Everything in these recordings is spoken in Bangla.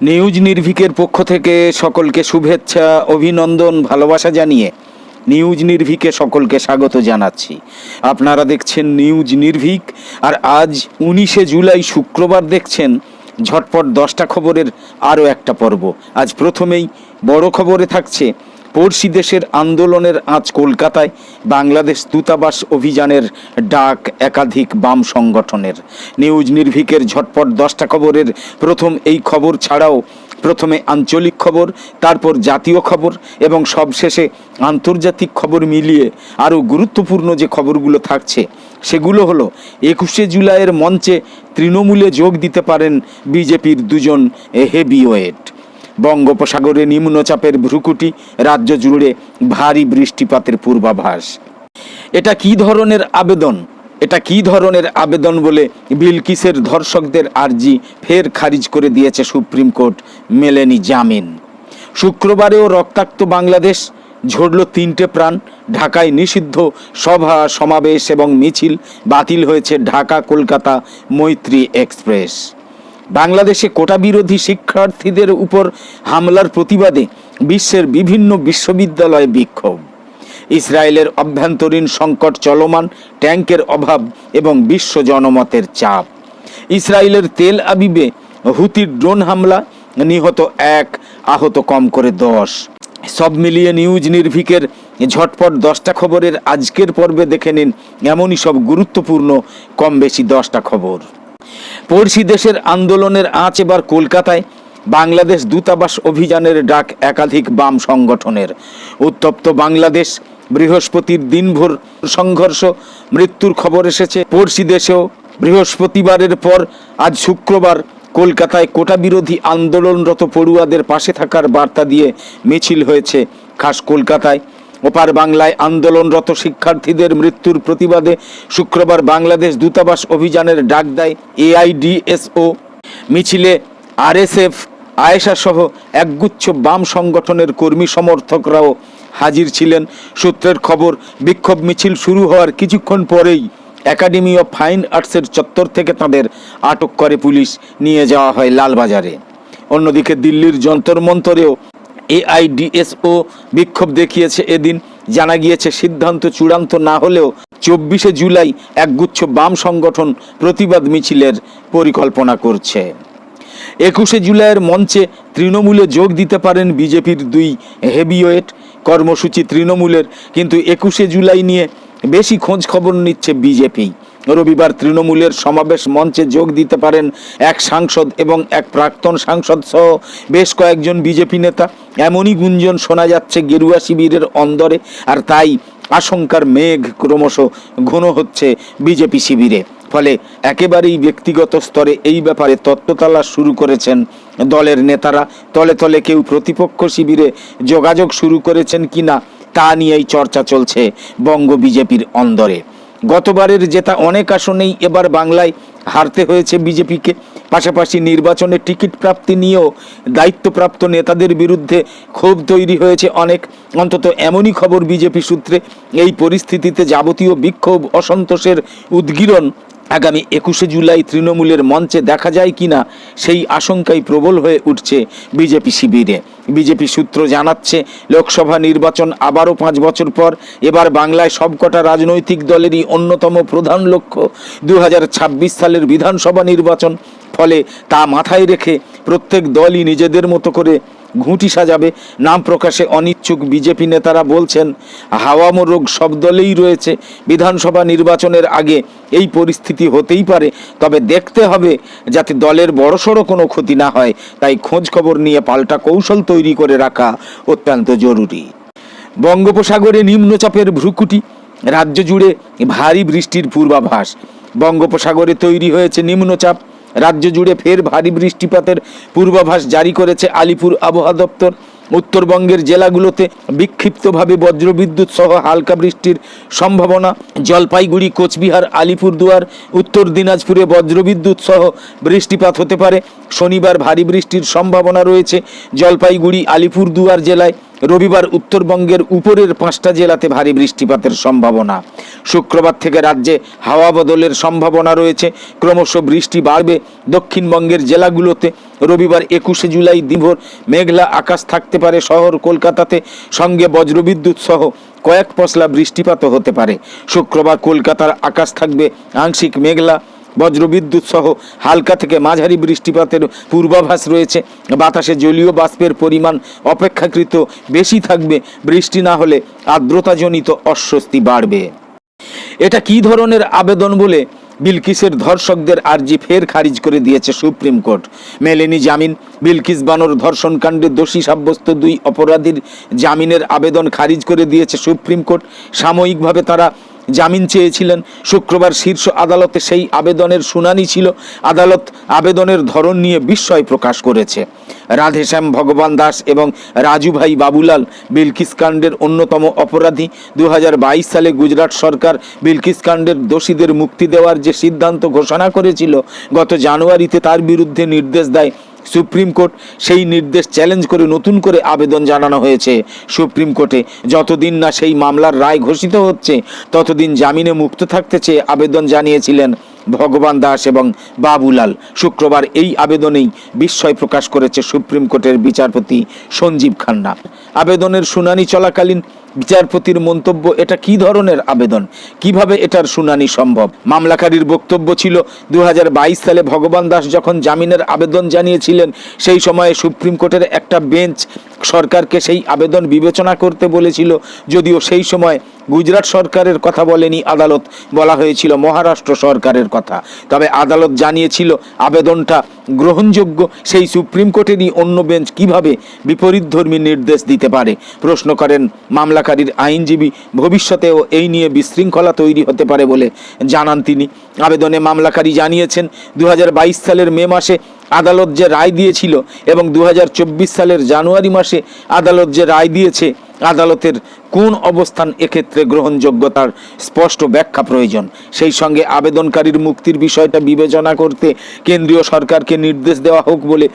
নিউজ নির্ভীকের পক্ষ থেকে সকলকে শুভেচ্ছা, অভিনন্দন, ভালোবাসা জানিয়ে নিউজ নির্ভীকে সকলকে স্বাগত জানাচ্ছি। আপনারা দেখছেন নিউজ নির্ভীক, আর আজ 19শে জুলাই শুক্রবার দেখছেন ঝটপট 10টা খবরের আরও একটা পর্ব। আজ প্রথমেই বড় খবরে থাকছে পড়শি দেশের আন্দোলনের আজ কলকাতায়, বাংলাদেশ দূতাবাস অভিযানের ডাক একাধিক বাম সংগঠনের। নিউজ নির্ভীকের ঝটপট 10টা খবরের প্রথম এই খবর ছাড়াও প্রথমে আঞ্চলিক খবর, তারপর জাতীয় খবর এবং সবশেষে আন্তর্জাতিক খবর মিলিয়ে আরও গুরুত্বপূর্ণ যে খবরগুলো থাকছে সেগুলো হলো 21শে জুলাইয়ের মঞ্চে তৃণমূলে যোগ দিতে পারেন বিজেপির দুজন হেভিওয়েট। বঙ্গোপসাগরে নিম্নচাপের ভ্রুকুটি, রাজ্য জুড়ে ভারী বৃষ্টিপাতের পূর্বাভাস। এটা কি ধরনের আবেদন বলে বিলকিসের ধর্ষকদের আর্জি ফের খারিজ করে দিয়েছে সুপ্রিম কোর্ট, মেলেনি জামিন। শুক্রবারেও রক্তাক্ত বাংলাদেশ, ঝরল 3টে প্রাণ। ঢাকায় নিষিদ্ধ সভা, সমাবেশ এবং মিছিল, বাতিল হয়েছে ঢাকা কলকাতা মৈত্রী এক্সপ্রেস। বাংলাদেশে কোটা বিরোধী শিক্ষার্থীদের উপর হামলার প্রতিবাদে বিশ্বের বিভিন্ন বিশ্ববিদ্যালয়ে বিক্ষোভ। ইসরায়েলের অভ্যন্তরীণ সংকট চলমান, ট্যাঙ্কের অভাব এবং বিশ্ব জনমতের চাপ। ইসরায়েলের তেল আবিবে হুতির ড্রোন হামলা, নিহত 1, আহত কম করে 10। সব মিলিয়ে নিউজ নির্ভীকের ঝটপট 10টা খবরের আজকের পর্বে দেখে নিন এমনই সব গুরুত্বপূর্ণ কম বেশি 10টা খবর। পড়শি দেশের আন্দোলনের আঁচ এবার কলকাতায়, বাংলাদেশ দূতাবাস অভিযানের ডাক একাধিক বাম সংগঠনের। উত্তপ্ত বাংলাদেশ, বৃহস্পতির দিনভর সংঘর্ষ, মৃত্যুর খবর এসেছে পড়শি দেশেও। বৃহস্পতিবারের পর আজ শুক্রবার কলকাতায় কোটা বিরোধী আন্দোলনরত পড়ুয়াদের পাশে থাকার বার্তা দিয়ে মিছিল হয়েছে খাস কলকাতায়। ওপার বাংলায় আন্দোলনরত শিক্ষার্থীদের মৃত্যুর প্রতিবাদে শুক্রবার বাংলাদেশ দূতাবাস অভিযানের ডাক দেয় এআইডিএসও। মিছিলে আরএসএফ, আয়েশা সহ একগুচ্ছ বাম সংগঠনের কর্মী সমর্থকরাও হাজির ছিলেন। সূত্রের খবর, বিক্ষোভ মিছিল শুরু হওয়ার কিছুক্ষণ পরেই একাডেমি অফ ফাইন আর্টসের চত্বর থেকে তাদের আটক করে পুলিশ, নিয়ে যাওয়া হয় লালবাজারে। অন্যদিকে দিল্লির যন্তর মন্তরেও এআইডিএসও বিক্ষোভ দেখিয়েছে এদিন। জানা গিয়েছে সিদ্ধান্ত চূড়ান্ত না হলেও 24শে জুলাই একগুচ্ছ বাম সংগঠন প্রতিবাদ মিছিলের পরিকল্পনা করছে। 21শে জুলাইয়ের মঞ্চে তৃণমূলে যোগ দিতে পারেন বিজেপির 2 হেভিওয়েট। কর্মসূচি তৃণমূলের, কিন্তু 21শে জুলাই নিয়ে বেশি খোঁজ খবর নিচ্ছে বিজেপি। রবিবার তৃণমূলের সমাবেশ মঞ্চে যোগ দিতে পারেন 1 সাংসদ এবং 1 প্রাক্তন সাংসদ সহ বেশ কয়েকজন বিজেপি নেতা। এমনই গুঞ্জন শোনা যাচ্ছে গেরুয়া শিবিরের অন্দরে, আর তাই আশঙ্কার মেঘ ক্রমশ ঘন হচ্ছে বিজেপি শিবিরে। ফলে একেবারেই ব্যক্তিগত স্তরে এই ব্যাপারে তত্ত্ব তালাশ শুরু করেছেন দলের নেতারা। তলে তলে কেউ প্রতিপক্ষ শিবিরে যোগাযোগ শুরু করেছেন কিনা তা নিয়েই চর্চা চলছে বঙ্গ বিজেপির অন্দরে। গতবারের জেতা অনেক আসনেই এবার বাংলায় হারতে হয়েছে বিজেপিকে। পাশাপাশি নির্বাচনে টিকিট প্রাপ্তি নিয়েও দায়িত্বপ্রাপ্ত নেতাদের বিরুদ্ধে ক্ষোভ তৈরি হয়েছে অনেক। অন্তত এমনই খবর বিজেপি সূত্রে। এই পরিস্থিতিতে যাবতীয় বিক্ষোভ, অসন্তোষের উদ্গীরণ আগামী 21শে জুলাই তৃণমূলের মঞ্চে দেখা যায় কিনা সেই আশঙ্কাই প্রবল হয়ে উঠছে বিজেপি শিবিরে। বিজেপি সূত্র জানাচ্ছে, লোকসভা নির্বাচন আবারও 5 বছর পর। এবার বাংলায় সবকটা রাজনৈতিক দলেরই অন্যতম প্রধান লক্ষ্য 2026 সালের বিধানসভা নির্বাচন। ফলে তা মাথায় রেখে প্রত্যেক দলই নিজেদের মতো করে ঘুঁটি সাজাবে। নাম প্রকাশে অনিচ্ছুক বিজেপি নেতারা বলছেন, হাওয়া মোরগ সব দলেই রয়েছে। বিধানসভা নির্বাচনের আগে এই পরিস্থিতি হতেই পারে, তবে দেখতে হবে যাতে দলের বড়সড় কোনো ক্ষতি না হয়। তাই খোঁজ খবর নিয়ে পাল্টা কৌশল তৈরি করে রাখা অত্যন্ত জরুরি। বঙ্গোপসাগরে নিম্নচাপের ভ্রুকুটি, রাজ্য জুড়ে ভারী বৃষ্টির পূর্বাভাস। বঙ্গোপসাগরে তৈরি হয়েছে নিম্নচাপ, রাজ্য জুড়ে ফের ভারী বৃষ্টিপাতের পূর্বাভাস জারি করেছে আলিপুর আবহাওয়া দপ্তর। উত্তরবঙ্গের জেলাগুলোতে বিক্ষিপ্তভাবে বজ্রবিদ্যুৎ সহ হালকা বৃষ্টির সম্ভাবনা। জলপাইগুড়ি, কোচবিহার, আলিপুরদুয়ার, উত্তর দিনাজপুরে বজ্রবিদ্যুৎ সহ বৃষ্টিপাত হতে পারে। শনিবার ভারী বৃষ্টির সম্ভাবনা রয়েছে জলপাইগুড়ি, আলিপুরদুয়ার জেলায়। রবিবার উত্তরবঙ্গের উপরের 5টা জেলাতে ভারী বৃষ্টিপাতের সম্ভাবনা। শুক্রবার থেকে রাজ্যে হাওয়া বদলের সম্ভাবনা রয়েছে। ক্রমশ বৃষ্টি বাড়বে দক্ষিণবঙ্গের জেলাগুলোতে। রবিবার 21শে জুলাই দিনভর মেঘলা আকাশ থাকতে পারে শহর কলকাতাতে, সঙ্গে বজ্রবিদ্যুৎ সহ কয়েক পশলা বৃষ্টিপাতও হতে পারে। শুক্রবার কলকাতার আকাশ থাকবে আংশিক মেঘলা, বজ্রবিদ্যুৎ সহ হালকা থেকে মাঝারি বৃষ্টিপাতের পূর্বাভাস রয়েছে। বাতাসে জলীয় বাষ্পের পরিমাণ অপেক্ষাকৃত বেশি থাকবে। বৃষ্টি না হলে আর্দ্রতাজনিত অস্বস্তি বাড়বে। এটা কী ধরনের আবেদন বলে বিলকিসের ধর্ষকদের আর্জি ফের খারিজ করে দিয়েছে সুপ্রিম কোর্ট। মেলেনি জামিন। বিলকিস বানোর ধর্ষণকাণ্ডে দোষী সাব্যস্ত 2 অপরাধীর জামিনের আবেদন খারিজ করে দিয়েছে সুপ্রিম কোর্ট। সাময়িকভাবে তারা জামিন চেয়েছিলেন। শুক্রবার শীর্ষ আদালতে সেই আবেদনের শুনানি ছিল। আদালত আবেদনের ধরন নিয়ে বিস্ময় প্রকাশ করেছে। রাধেশ্যাম ভগবান দাস এবং রাজুভাই বাবুলাল বিলকিস কাণ্ডের অন্যতম অপরাধী। 2022 সালে গুজরাট সরকার বিলকিস কাণ্ডের দোষীদের মুক্তি দেওয়ার যে সিদ্ধান্ত ঘোষণা করেছিল, গত জানুয়ারিতে তার বিরুদ্ধে নির্দেশ দেয় সুপ্রিম কোর্ট। সেই নির্দেশ চ্যালেঞ্জ করে নতুন করে আবেদন জানানো হয়েছে সুপ্রিম কোর্টে। যতদিন না সেই মামলার রায় ঘোষিত হচ্ছে ততদিন জামিনে মুক্ত থাকতে চেয়ে আবেদন জানিয়েছিলেন ভগবান দাস এবং বাবুলাল। শুক্রবার এই আবেদনেই বিস্ময় প্রকাশ করেছে সুপ্রিম কোর্টের বিচারপতি সঞ্জীব খান্না। আবেদনের শুনানি চলাকালীন বিচারপতির মন্তব্য, এটা কী ধরনের আবেদন, কিভাবে এটার শুনানি সম্ভব? মামলাকারীর বক্তব্য ছিল 2022 সালে ভগবান দাস যখন জামিনের আবেদন জানিয়েছিলেন, সেই সময়ে সুপ্রিম কোর্টের একটা বেঞ্চ সরকারকে সেই আবেদন বিবেচনা করতে বলেছিল। যদিও সেই সময় গুজরাট সরকারের কথা বলেনি আদালত, বলা হয়েছিল মহারাষ্ট্র সরকারের কথা। তবে আদালত জানিয়েছিল আবেদনটা গ্রহণযোগ্য। সেই সুপ্রিম কোর্টেরই অন্য বেঞ্চ কিভাবে বিপরীতধর্মী নির্দেশ দিতে পারে প্রশ্ন করেন মামলাকারীর আইনজীবী। ভবিষ্যতেও এই নিয়ে বিশৃঙ্খলা তৈরি হতে পারে বলে জানান তিনি। আবেদনে মামলাকারী জানিয়েছেন 2022 সালের মে মাসে আদালত যে রায় দিয়েছিল এবং 2024 সালের জানুয়ারি মাসে আদালত যে রায় দিয়েছে, আদালতের কোন অবস্থান এক্ষেত্রে গ্রহণযোগ্যতার স্পষ্ট ব্যাখ্যা প্রয়োজন। সেই সঙ্গে আবেদনকারীর মুক্তির বিষয়টা বিবেচনা করতে কেন্দ্রীয় সরকারকে নির্দেশ দেওয়া হোক বলে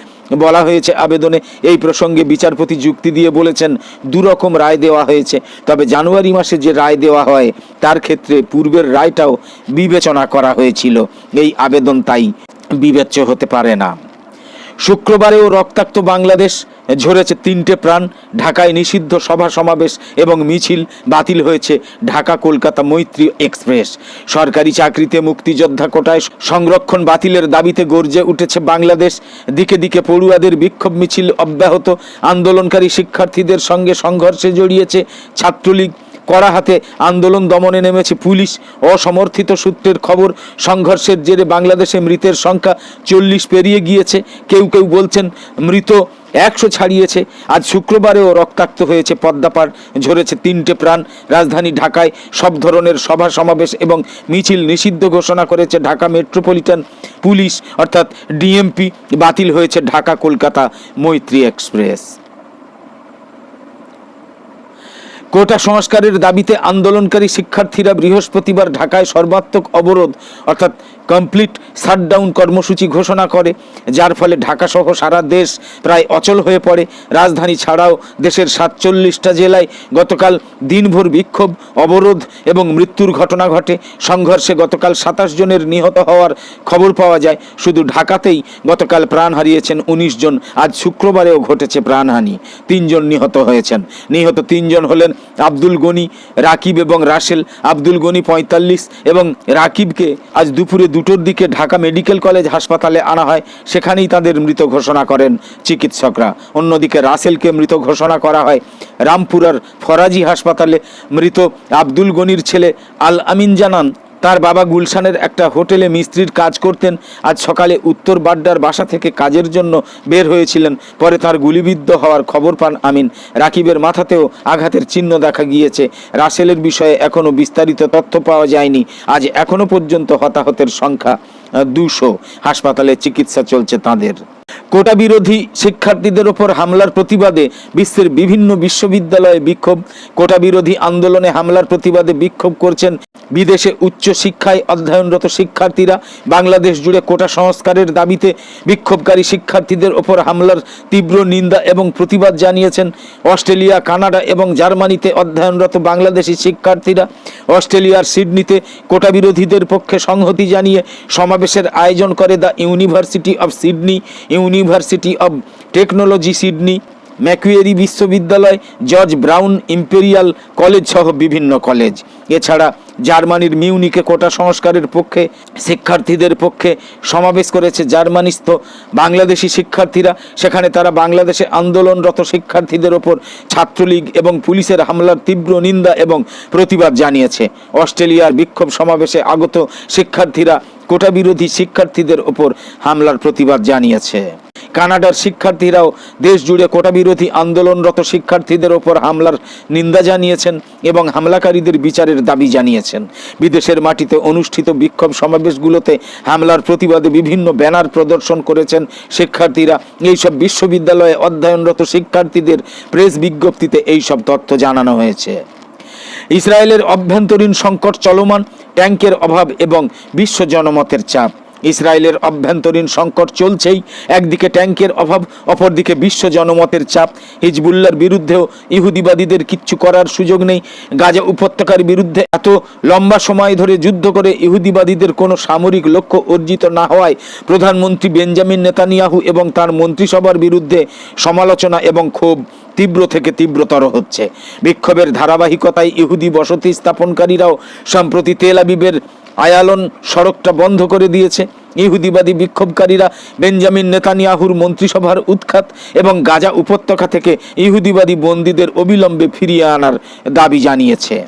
বলা হয়েছে আবেদনে। এই প্রসঙ্গে বিচারপতি যুক্তি দিয়ে বলেছেন, 2 রকম রায় দেওয়া হয়েছে, তবে জানুয়ারি মাসে যে রায় দেওয়া হয় তার ক্ষেত্রে পূর্বের রায়টাও বিবেচনা করা হয়েছিল। এই আবেদন তাই বিবেচ্য হতে পারে না। শুক্রবারেও রক্তাক্ত বাংলাদেশ, ঝরেছে 3টে প্রাণ। ঢাকায় নিষিদ্ধ সভা সমাবেশ এবং মিছিল বাতিল হয়েছে ঢাকা কলকাতা মৈত্রী এক্সপ্রেস। সরকারি চাকরিতে মুক্তিযোদ্ধা কোটায় সংরক্ষণ বাতিলের দাবিতে গর্জে উঠেছে বাংলাদেশ। দিকে দিকে পড়ুয়াদের বিক্ষোভ মিছিল অব্যাহত। আন্দোলনকারী শিক্ষার্থীদের সঙ্গে সংঘর্ষে জড়িয়েছে ছাত্রলীগ। কড়া হাতে আন্দোলন দমনে নেমেছে পুলিশ। অসমর্থিত সূত্রের খবর, সংঘর্ষের জেরে বাংলাদেশে মৃতের সংখ্যা 40 পেরিয়ে গিয়েছে। কেউ কেউ বলছেন মৃত 100 ছাড়িয়েছে। আজ শুক্রবারেও রক্তাক্ত হয়েছে পদ্মাপাড়, ঝরেছে 3টে প্রাণ। রাজধানী ঢাকায় সব ধরনের সভা সমাবেশ এবং মিছিল নিষিদ্ধ ঘোষণা করেছে ঢাকা মেট্রোপলিটন পুলিশ অর্থাৎ ডিএমপি। বাতিল হয়েছে ঢাকা কলকাতা মৈত্রী এক্সপ্রেস। কোটা সংস্কারের দাবিতে আন্দোলনকারী শিক্ষার্থীরা বৃহস্পতিবার ঢাকায় সর্বাত্মক অবরোধ অর্থাৎ কমপ্লিট শাটডাউন কর্মসূচি ঘোষণা করে, যার ফলে ঢাকাসহ সারা দেশ প্রায় অচল হয়ে পড়ে। রাজধানী ছাড়াও দেশের 47টা জেলায় গতকাল দিনভর বিক্ষোভ, অবরোধ এবং মৃত্যুর ঘটনা ঘটে। সংঘর্ষে গতকাল 27 জনের নিহত হওয়ার খবর পাওয়া যায়। শুধু ঢাকাতেই গতকাল প্রাণ হারিয়েছেন 19 জন। আজ শুক্রবারেও ঘটেছে প্রাণহানি, 3 জন নিহত হয়েছেন। নিহত 3 জন হলেন আব্দুল গনি, রাকিব এবং রাসেল। আব্দুল গনি 45 এবং রাকিবকে আজ দুপুরে 2টোর দিকে ঢাকা মেডিকেল কলেজ হাসপাতালে আনা হয়। সেখানেই তাদের মৃত ঘোষণা করেন চিকিৎসকরা। অন্যদিকে রাসেলকে মৃত ঘোষণা করা হয় রামপুরার ফরাজি হাসপাতালে। মৃত আব্দুল গনির ছেলে আল আমিন জানান, তার বাবা গুলশানের একটা হোটেলে মিস্ত্রির কাজ করতেন। আজ সকালে উত্তর বাড্ডার বাসা থেকে কাজের জন্য বের হয়েছিলেন। পরে তার গুলিবিদ্ধ হওয়ার খবর পান আমিন। রাকিবের মাথাতেও আঘাতের চিহ্ন দেখা গিয়েছে। রাসেলের বিষয়ে এখনও বিস্তারিত তথ্য পাওয়া যায়নি। আজ এখনও পর্যন্ত হতাহতের সংখ্যা 200। হাসপাতালে চিকিৎসা চলছে তাদের। কোটা বিরোধী শিক্ষার্থীদের ওপর হামলার প্রতিবাদে বিশ্বের বিভিন্ন বিশ্ববিদ্যালয়ে বিক্ষোভ। কোটা বিরোধী আন্দোলনে হামলার প্রতিবাদে বিক্ষোভ করছেন বিদেশে উচ্চ শিক্ষায় অধ্যয়নরত শিক্ষার্থীরা। বাংলাদেশ জুড়ে কোটা সংস্কারের দাবিতে বিক্ষোভকারী শিক্ষার্থীদের ওপর হামলার তীব্র নিন্দা এবং প্রতিবাদ জানিয়েছেন অস্ট্রেলিয়া, কানাডা এবং জার্মানিতে অধ্যয়নরত বাংলাদেশি শিক্ষার্থীরা। অস্ট্রেলিয়ার সিডনিতে কোটা বিরোধীদের পক্ষে সংহতি জানিয়ে সমাবেশের আয়োজন করে the university of Sydney, university of technology Sydney, Macquarie বিশ্ববিদ্যালয়, জর্জ ব্রাউন ইম্পেরিয়াল কলেজ সহ বিভিন্ন কলেজ। এছাড়া জার্মানির মিউনিকে কোটা সংস্কারের পক্ষে শিক্ষার্থীদের পক্ষে সমাবেশ করেছে জার্মানিস্থ বাংলাদেশি শিক্ষার্থীরা। সেখানে তারা বাংলাদেশে আন্দোলনরত শিক্ষার্থীদের ওপর ছাত্রলীগ এবং পুলিশের হামলার তীব্র নিন্দা এবং প্রতিবাদ জানিয়েছে। অস্ট্রেলিয়ার বিক্ষোভ সমাবেশে আগত শিক্ষার্থীরা কোটা বিরোধী শিক্ষার্থীদের ওপর হামলার প্রতিবাদ জানিয়েছে। কানাডার শিক্ষার্থীরাও দেশ জুড়ে কোটা বিরোধী আন্দোলনরত শিক্ষার্থীদের ওপর হামলার নিন্দা জানিয়েছেন এবং হামলাকারীদের বিচারের দাবি জানিয়েছেন। বিদেশের মাটিতে অনুষ্ঠিত বিক্ষোভ সমাবেশগুলোতে হামলার প্রতিবাদে বিভিন্ন ব্যানার প্রদর্শন করেছেন শিক্ষার্থীরা। এইসব বিশ্ববিদ্যালয়ে অধ্যয়নরত শিক্ষার্থীদের প্রেস বিজ্ঞপ্তিতে এইসব তথ্য জানানো হয়েছে। ইসরায়েলের অভ্যন্তরীণ সংকট চলমান, ট্যাঙ্কের অভাব এবং বিশ্ব জনমতের চাপ। ইসরায়েলের অভ্যন্তরীণ সংকট চলছেই, একদিকে ট্যাঙ্কের অভাব, অপরদিকে বিশ্ব জনমতের চাপ। হিজবুল্লাহর বিরুদ্ধেও ইহুদিবাদীদের কিচ্ছু করার সুযোগ নেই। গাজা উপত্যকার বিরুদ্ধে এত লম্বা সময় ধরে যুদ্ধ করে ইহুদিবাদীদের কোনো সামরিক লক্ষ্য অর্জিত না হওয়ায় প্রধানমন্ত্রী বেঞ্জামিন নেতানিয়াহু এবং তার মন্ত্রিসভার বিরুদ্ধে সমালোচনা এবং ক্ষোভ তীব্র থেকে তীব্রতর হচ্ছে। বিক্ষোভের ধারাবাহিকতায় ইহুদি বসতি স্থাপনকারীরাও সম্প্রতি তেল আবিবের আয়ালন সড়কটা বন্ধ করে দিয়েছে। ইহুদিবাদী বিক্ষোভকারীরা বেঞ্জামিন নেতানিয়াহুর মন্ত্রিসভার উৎখাত এবং গাজা উপত্যকা থেকে ইহুদিবাদী বন্দীদের অবিলম্বে ফিরিয়ে আনার দাবি জানিয়েছে।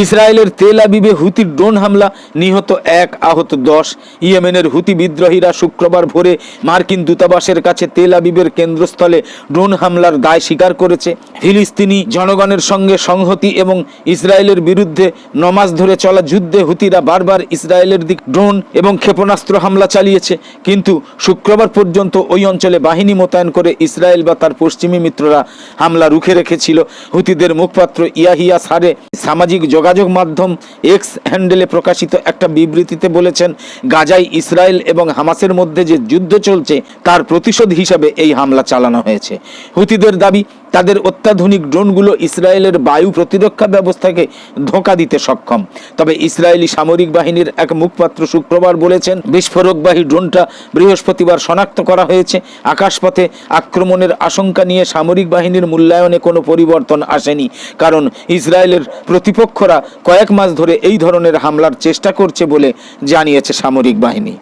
ইসরায়েলের তেল আবিবে হুতির ড্রোন হামলা, নিহত 1, আহত 10। ইয়েমেনের হুতি বিদ্রোহীরা শুক্রবার ভোরে মার্কিন দূতাবাসের কাছে তেল আবিবের কেন্দ্রস্থলে ড্রোন হামলার দায় স্বীকার করেছে। ফিলিস্তিনি জনগণের সঙ্গে সংহতি এবং ইসরায়েলের বিরুদ্ধে নমাজ ধরে চলা যুদ্ধে হুতিরা বারবার ইসরায়েলের দিক ড্রোন এবং ক্ষেপণাস্ত্র হামলা চালিয়েছে, কিন্তু শুক্রবার পর্যন্ত ওই অঞ্চলে বাহিনী মোতায়েন করে ইসরায়েল বা তার পশ্চিমী মিত্ররা হামলা রুখে রেখেছিল। হুতিদের মুখপাত্র ইয়াহিয়া সারে সামাজিক যোগাযোগ মাধ্যম এক্স হ্যান্ডেলে প্রকাশিত একটা বিবৃতিতে বলেছেন, গাজায় ইসরায়েল এবং হামাসের মধ্যে যে যুদ্ধ চলছে তার প্রতিশোধ হিসাবে এই হামলা চালানো হয়েছে। হুতিদের দাবি, তাদের অত্যাধুনিক ড্রোনগুলো ইসরায়েলের বায়ু প্রতিরক্ষা ব্যবস্থাকে ধোঁকা দিতে সক্ষম। তবে ইসরায়েলি সামরিক বাহিনীর এক মুখপাত্র শুক্রবার বলেছেন, বিস্ফোরকবাহী ড্রোনটা বৃহস্পতিবার শনাক্ত করা হয়েছে। আকাশপথে আক্রমণের আশঙ্কা নিয়ে সামরিক বাহিনীর মূল্যায়নে কোনো পরিবর্তন আসেনি, কারণ ইসরায়েলের প্রতিপক্ষরা কয়েক মাস ধরে এই ধরনের হামলার চেষ্টা করছে বলে জানিয়েছে সামরিক বাহিনী।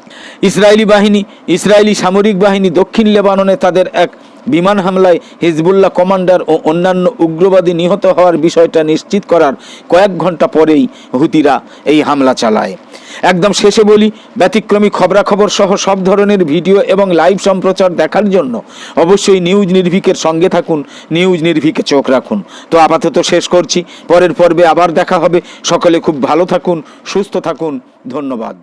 ইসরায়েলি সামরিক বাহিনী দক্ষিণ লেবাননে তাদের এক বিমান হামলায় হিজবুল্লাহ কমান্ডার ও অন্যান্য উগ্রবাদী নিহত হওয়ার বিষয়টা নিশ্চিত করার কয়েক ঘন্টা পরেই হুতিরা এই হামলা চালায়। একদম শেষে বলি, ব্যতিক্রমী খবরাখবর সহ সব ধরনের ভিডিও এবং লাইভ সম্প্রচার দেখার জন্য অবশ্যই নিউজ নির্ভীকের সঙ্গে থাকুন, নিউজ নির্ভীকে চোখ রাখুন। তো আপাতত শেষ করছি, পরের পর্বে আবার দেখা হবে। সকলে খুব ভালো থাকুন, সুস্থ থাকুন, ধন্যবাদ।